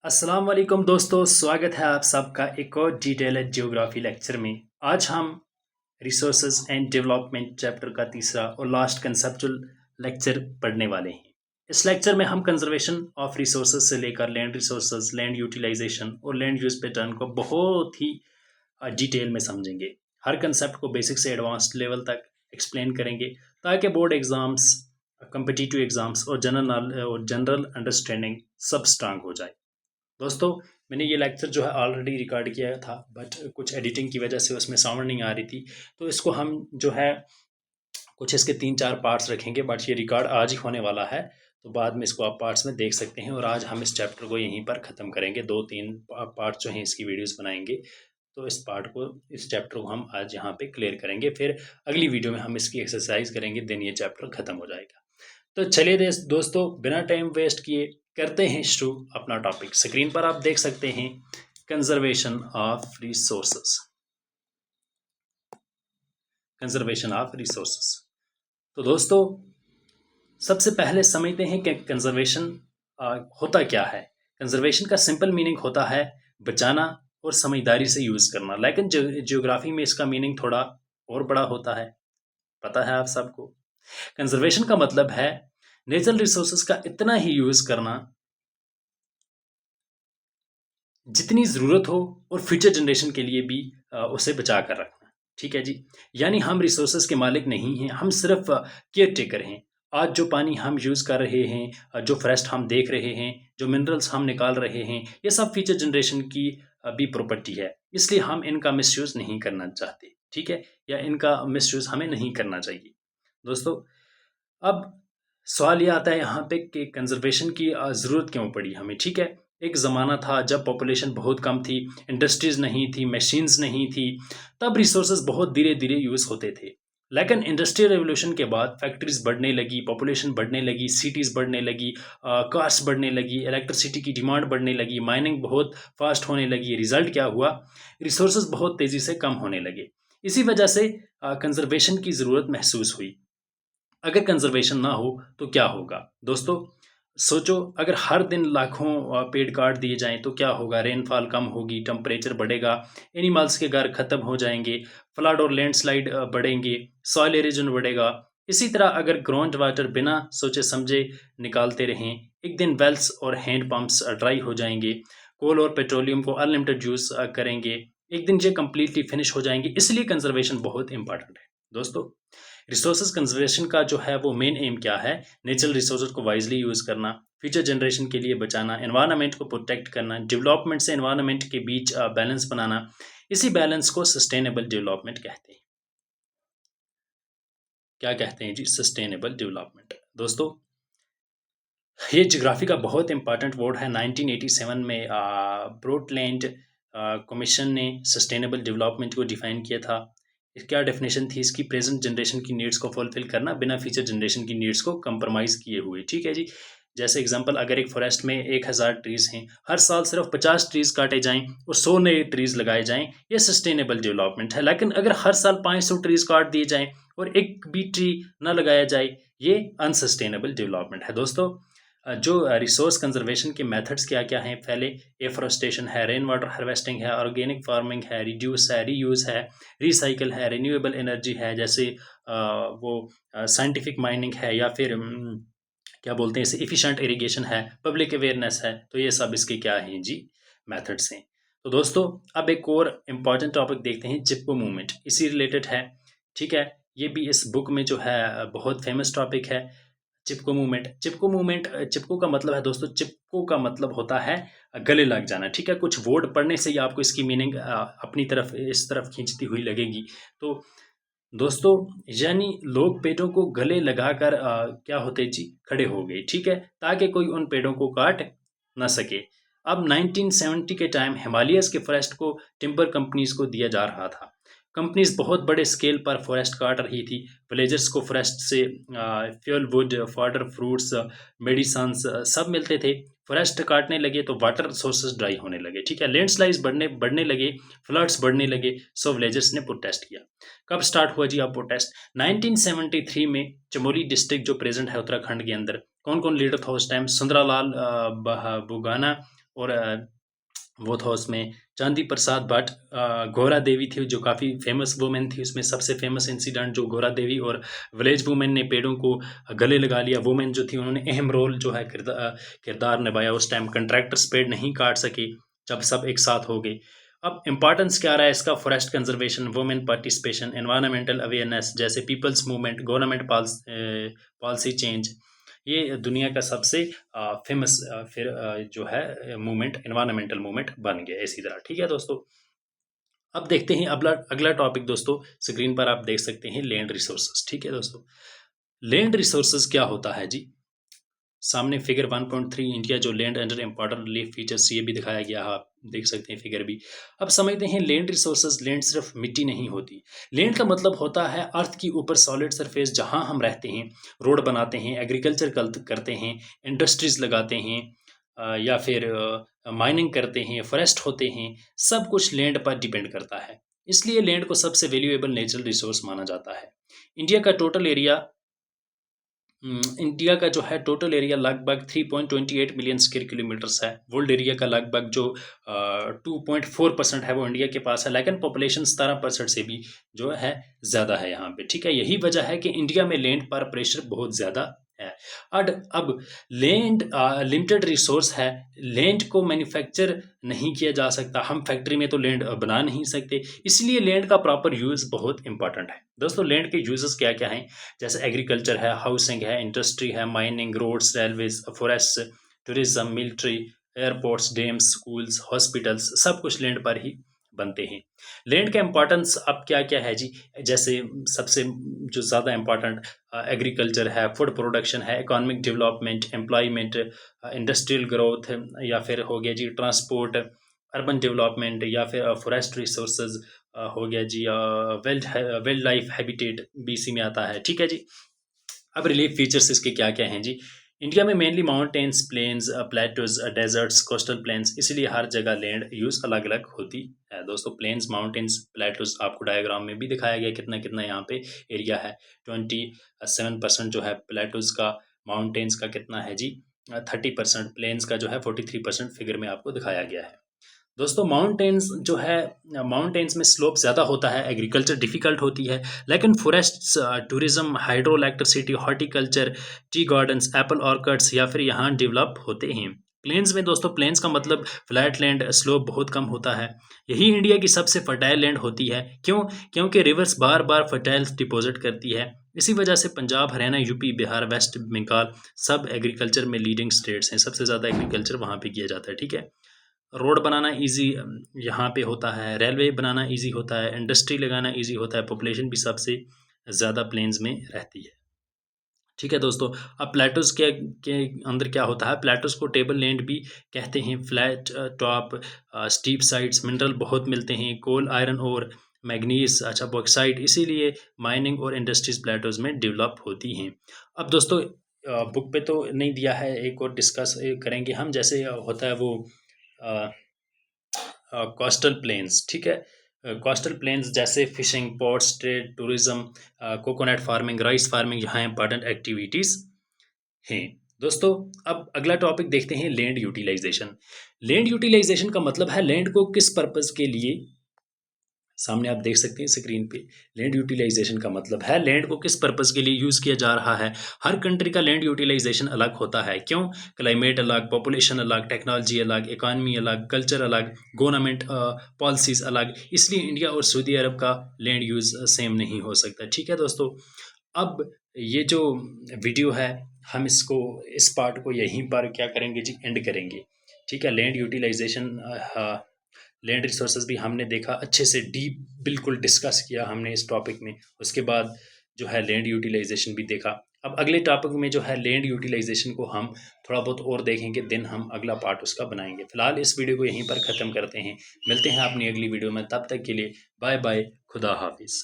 अस्सलाम वालेकुम दोस्तों, स्वागत है आप सबका एक और डिटेल ज्योग्राफी लेक्चर में। आज हम रिसोर्सेज एंड डेवलपमेंट चैप्टर का तीसरा और लास्ट कंसेप्चुअल लेक्चर पढ़ने वाले हैं। इस लेक्चर में हम कंजर्वेशन ऑफ रिसोर्सेज से लेकर लैंड रिसोर्सेज, लैंड यूटिलाइजेशन और लैंड यूज पैटर्न को बहुत ही डिटेल में समझेंगे। हर कंसेप्ट को बेसिक से एडवांस्ड लेवल तक एक्सप्लेन करेंगे ताकि बोर्ड एग्जाम्स, कम्पिटिटिव एग्जाम्स और जनरल अंडरस्टैंडिंग सब स्ट्रांग हो जाए। दोस्तों, मैंने ये लेक्चर जो है ऑलरेडी रिकॉर्ड किया था, बट कुछ एडिटिंग की वजह से उसमें साउंड नहीं आ रही थी, तो इसको हम जो है कुछ इसके 3-4 पार्ट्स रखेंगे। बट ये रिकॉर्ड आज ही होने वाला है, तो बाद में इसको आप पार्ट्स में देख सकते हैं। और आज हम इस चैप्टर को यहीं पर ख़त्म करेंगे। 2-3 पार्ट जो हैं इसकी वीडियोस बनाएंगे, तो इस चैप्टर को हम आज यहाँ पे क्लियर करेंगे। फिर अगली वीडियो में हम इसकी एक्सरसाइज करेंगे, देन ये चैप्टर ख़त्म हो जाएगा। तो चलिए दोस्तों, बिना टाइम वेस्ट किए करते हैं शुरू अपना टॉपिक। स्क्रीन पर आप देख सकते हैं conservation of resources. Conservation of resources. तो दोस्तों, सबसे पहले समझते हैं कि कंजर्वेशन होता क्या है। कंजर्वेशन का सिंपल मीनिंग होता है बचाना और समझदारी से यूज़ करना, लेकिन जियोग्राफी में इसका मीनिंग थोड़ा और बड़ा होता है, पता है आप सबको। कंजर्वेशन का मतलब है नेचुरल रिसोर्सेज का इतना ही यूज़ करना जितनी ज़रूरत हो और फ्यूचर जनरेशन के लिए भी उसे बचा कर रखना। ठीक है जी, यानी हम रिसोर्सेज के मालिक नहीं हैं, हम सिर्फ केयर टेकर हैं। आज जो पानी हम यूज़ कर रहे हैं, जो फॉरेस्ट हम देख रहे हैं, जो मिनरल्स हम निकाल रहे हैं, ये सब फ्यूचर जनरेशन की भी प्रॉपर्टी है। इसलिए हम इनका मिसयूज़ नहीं करना चाहते, ठीक है, या इनका मिसयूज़ हमें नहीं करना चाहिए। दोस्तों, अब सवाल ये आता है यहाँ पे कि कंजर्वेशन की ज़रूरत क्यों पड़ी हमें। ठीक है, एक ज़माना था जब पॉपुलेशन बहुत कम थी, इंडस्ट्रीज़ नहीं थी, मशीन्स नहीं थी, तब रिसोर्सेज बहुत धीरे धीरे यूज़ होते थे। लेकिन इंडस्ट्रियल रेवोल्यूशन के बाद फैक्ट्रीज बढ़ने लगी, पॉपुलेशन बढ़ने लगी, सिटीज़ बढ़ने लगी, कार्स बढ़ने लगी, इलेक्ट्रिसिटी की डिमांड बढ़ने लगी, माइनिंग बहुत फास्ट होने लगी। रिजल्ट क्या हुआ? रिसोर्सेज बहुत तेज़ी से कम होने लगे। इसी वजह से कंजर्वेशन की ज़रूरत महसूस हुई। अगर कंजर्वेशन ना हो तो क्या होगा? दोस्तों, सोचो, अगर हर दिन लाखों पेड़ काट दिए जाएं तो क्या होगा? रेनफॉल कम होगी, टेम्परेचर बढ़ेगा, एनिमल्स के घर खत्म हो जाएंगे, फ्लड और लैंडस्लाइड बढ़ेंगे, सॉइल एरोजन बढ़ेगा। इसी तरह अगर ग्राउंड वाटर बिना सोचे समझे निकालते रहें, एक दिन वेल्स और हैंड पंप्स ड्राई हो जाएंगे, कोल और पेट्रोलियम को अनलिमिटेड यूज़ करेंगे, एक दिन ये कम्प्लीटली फिनिश हो जाएंगे। इसलिए कंजर्वेशन बहुत इंपॉर्टेंट है। दोस्तों, रिसोर्सेज कंजर्वेशन का जो है वो मेन एम क्या है? नेचुरल रिसोर्सेज को वाइजली यूज़ करना, फ्यूचर जनरेशन के लिए बचाना, एनवायरनमेंट को प्रोटेक्ट करना, डेवलपमेंट से एनवायरनमेंट के बीच बैलेंस बनाना। इसी बैलेंस को सस्टेनेबल डेवलपमेंट कहते हैं। क्या कहते हैं जी? Sustainable development. दोस्तों, ये जियोग्राफी का बहुत इंपॉर्टेंट वर्ड है। 1987 में ब्रॉडलैंड कमीशन ने सस्टेनेबल डेवलपमेंट को डिफाइन किया था। क्या डेफिनेशन थी इसकी? प्रेजेंट जनरेशन की नीड्स को फुलफिल करना बिना फ्यूचर जनरेशन की नीड्स को कंप्रोमाइज़ किए हुए। ठीक है जी। जैसे एग्जांपल, अगर एक फॉरेस्ट में 1000 ट्रीज़ हैं, हर साल सिर्फ 50 ट्रीज़ काटे जाएं और 100 नए ट्रीज़ लगाए जाएं, ये सस्टेनेबल डेवलपमेंट है। लेकिन अगर हर साल 500 ट्रीज़ काट दिए जाएं और एक भी ट्री न लगाया जाए, ये अनसस्टेनेबल डेवलपमेंट है। दोस्तों, जो रिसोर्स कंजर्वेशन के मेथड्स क्या क्या हैं? पहले एफोरेस्टेशन है, रेन वाटर हार्वेस्टिंग है, ऑर्गेनिक फार्मिंग है, रिड्यूस है, रीयूज़ है, रिसाइकिल है, रिन्यूएबल एनर्जी है, जैसे वो साइंटिफिक माइनिंग है, या फिर क्या बोलते हैं इसे, एफिशिएंट इरिगेशन है, पब्लिक अवेयरनेस है। तो ये सब इसके क्या हैं जी? मेथड्स हैं। तो दोस्तों, अब एक और इम्पॉर्टेंट टॉपिक देखते हैं, चिपको मूवमेंट, इसी रिलेटेड है। ठीक है, ये भी इस बुक में जो है बहुत फेमस टॉपिक है। चिपको मूवमेंट। चिपको का मतलब है दोस्तों, चिपको का मतलब होता है गले लग जाना। ठीक है, कुछ वर्ड पढ़ने से ही आपको इसकी मीनिंग अपनी तरफ, इस तरफ खींचती हुई लगेगी। तो दोस्तों, यानी लोग पेड़ों को गले लगाकर क्या होते जी, खड़े हो गए। ठीक है, ताकि कोई उन पेड़ों को काट ना सके। अब 1970 के टाइम हिमालयस के फॉरेस्ट को टिम्बर कंपनीज को दिया जा रहा था। कंपनीज बहुत बड़े स्केल पर फॉरेस्ट काट रही थी। विलेजर्स को फॉरेस्ट से fuel, would, fodder, fruits, medicines सब मिलते थे। फॉरेस्ट काटने लगे तो वाटर सोर्सेज ड्राई होने लगे। ठीक है, लैंडस्लाइड्स बढ़ने बढ़ने लगे, फ्लड्स बढ़ने लगे। सो विलेजर्स ने प्रोटेस्ट किया। कब स्टार्ट हुआ जी आप प्रोटेस्ट? 1973 में चमोली डिस्ट्रिक्ट जो प्रेजेंट है उत्तराखंड के अंदर। कौन कौन लीडर था उस टाइम? सुंदरालाल बुगाना, और वो था उसमें चांदी प्रसाद भट्ट, गौरा देवी थी जो काफ़ी फेमस वुमेन थी। उसमें सबसे फेमस इंसिडेंट जो गौरा देवी और विलेज वुमेन ने पेड़ों को गले लगा लिया, वुमेन जो थी उन्होंने अहम रोल जो है किरदार निभाया। उस टाइम कंट्रैक्टर्स पेड़ नहीं काट सके जब सब एक साथ हो गए। अब इम्पॉर्टेंस क्या रहा है इसका? Forest conservation, women participation, environmental awareness जैसे people's movement, government policy change. ये दुनिया का सबसे फेमस फिर जो है मूवमेंट, एनवायरमेंटल मूवमेंट बन गया इसी तरह। ठीक है दोस्तों, अब देखते हैं अगला टॉपिक दोस्तों। स्क्रीन पर आप देख सकते हैं लैंड रिसोर्सेज। ठीक है दोस्तों, लैंड रिसोर्सेज क्या होता है जी? सामने फिगर 1.3 इंडिया जो land under important relief features, ये भी दिखाया गया है, आप देख सकते हैं फिगर भी। अब समझते हैं लैंड रिसोर्सेज। लैंड सिर्फ मिट्टी नहीं होती। लैंड का मतलब होता है अर्थ की ऊपर सॉलिड सरफेस जहां हम रहते हैं, रोड बनाते हैं, एग्रीकल्चर करते हैं, इंडस्ट्रीज लगाते हैं, या फिर माइनिंग करते हैं, फॉरेस्ट होते हैं, सब कुछ लैंड पर डिपेंड करता है। इसलिए लैंड को सबसे वैल्यूएबल नेचुरल रिसोर्स माना जाता है। इंडिया का टोटल एरिया इंडिया का जो है टोटल एरिया लगभग 3.28 मिलियन स्क्वायर किलोमीटर्स है। वर्ल्ड एरिया का लगभग जो 2.4% है वो इंडिया के पास है, लेकिन पॉपुलेशन 17% से भी जो है ज़्यादा है यहाँ पे। ठीक है, यही वजह है कि इंडिया में लैंड पर प्रेशर बहुत ज़्यादा है। अब लैंड लिमिटेड रिसोर्स है, लैंड को मैन्युफैक्चर नहीं किया जा सकता। हम फैक्ट्री में तो लैंड बना नहीं सकते, इसलिए लैंड का प्रॉपर यूज़ बहुत इंपॉर्टेंट है। दोस्तों, लैंड के यूजेस क्या क्या हैं? जैसे एग्रीकल्चर है, हाउसिंग है, इंडस्ट्री है, mining, roads, railways, forest, tourism, military, airports, dams, schools, hospitals, सब कुछ लैंड पर ही बनते हैं। लैंड का इंपॉर्टेंस अब क्या क्या है जी? जैसे सबसे जो ज़्यादा इंपॉर्टेंट एग्रीकल्चर है, फूड प्रोडक्शन है, economic development, employment, industrial growth, या फिर हो गया जी ट्रांसपोर्ट, अर्बन डेवलपमेंट, या फिर फॉरेस्ट रिसोर्सेज हो गया जी, वाइल्ड लाइफ हैबिटेट भी इसी में आता है। ठीक है जी। अब रिलीफ फीचर्स इसके क्या क्या हैं जी? इंडिया में mainly mountains, plains, plateaus, deserts, coastal plains, इसलिए हर जगह लैंड यूज़ अलग अलग होती है। दोस्तों, प्लेन्स, माउंटेन्स, प्लेटोज आपको डायग्राम में भी दिखाया गया कितना कितना यहाँ पे एरिया है। 27% जो है प्लेटोज का, माउंटेन्स का कितना है जी 30%, प्लेन्स का जो है 43% फिगर में आपको दिखाया गया है। दोस्तों, माउंटेन्स जो है, माउंटेन्स में स्लोप ज़्यादा होता है, एग्रीकल्चर डिफ़िकल्ट होती है, लेकिन forests, tourism, hydro electricity, horticulture, tea gardens, apple orchards या फिर यहाँ डेवलप होते हैं। प्लेन्स में दोस्तों, प्लेन्स का मतलब फ्लैट लैंड, स्लोप बहुत कम होता है। यही इंडिया की सबसे फर्टाइल लैंड होती है। क्यों? क्योंकि रिवर्स बार बार फर्टाइल डिपॉजिट करती है। इसी वजह से पंजाब, हरियाणा, यूपी, बिहार, वेस्ट बंगाल सब एग्रीकल्चर में लीडिंग स्टेट्स हैं। सबसे ज़्यादा एग्रीकल्चर वहाँ पे किया जाता है। ठीक है, रोड बनाना इजी यहाँ पे होता है, रेलवे बनाना इजी होता है, इंडस्ट्री लगाना इजी होता है, पॉपुलेशन भी सबसे ज़्यादा प्लेन्स में रहती है। ठीक है दोस्तों, अब प्लेटोज के अंदर क्या होता है? प्लेटोज को टेबल लैंड भी कहते हैं। Flat top, steep sides, mineral बहुत मिलते हैं, कोल, आयरन और मैग्नीज, अच्छा बॉक्साइट, इसीलिए माइनिंग और इंडस्ट्रीज प्लेटोज में डेवलप होती हैं। अब दोस्तों, बुक पे तो नहीं दिया है, एक और डिस्कस करेंगे हम। जैसे होता है वो कोस्टल प्लेन्स। ठीक है, कोस्टल प्लेन्स जैसे fishing, ports, trade, tourism, coconut farming, rice farming, यहाँ इंपॉर्टेंट एक्टिविटीज़ हैं। दोस्तों, अब अगला टॉपिक देखते हैं लैंड यूटिलाइजेशन। लैंड यूटिलाइजेशन का मतलब है लैंड को किस पर्पज़ के लिए, सामने आप देख सकते हैं स्क्रीन पे, लैंड यूटिलाइजेशन का मतलब है लैंड को किस पर्पज़ के लिए यूज़ किया जा रहा है। हर कंट्री का लैंड यूटिलाइजेशन अलग होता है। क्यों? क्लाइमेट अलग, पॉपुलेशन अलग, टेक्नोलॉजी अलग, इकॉनमी अलग, कल्चर अलग, गवर्नमेंट पॉलिसीज़ अलग, इसलिए इंडिया और सऊदी अरब का लैंड यूज़ सेम नहीं हो सकता। ठीक है दोस्तों, अब ये जो वीडियो है, हम इसको, इस पार्ट को यहीं पर क्या करेंगे जी, एंड करेंगे। ठीक है, लैंड यूटिलाइजेशन, लैंड रिसोर्सेज भी हमने देखा, अच्छे से डीप बिल्कुल डिस्कस किया हमने इस टॉपिक में। उसके बाद जो है लैंड यूटिलाइजेशन भी देखा। अब अगले टॉपिक में जो है लैंड यूटिलाइजेशन को हम थोड़ा बहुत और देखेंगे, दिन हम अगला पार्ट उसका बनाएंगे। फिलहाल इस वीडियो को यहीं पर ख़त्म करते हैं, मिलते हैं अपनी अगली वीडियो में। तब तक के लिए बाय बाय, खुदा हाफिज़।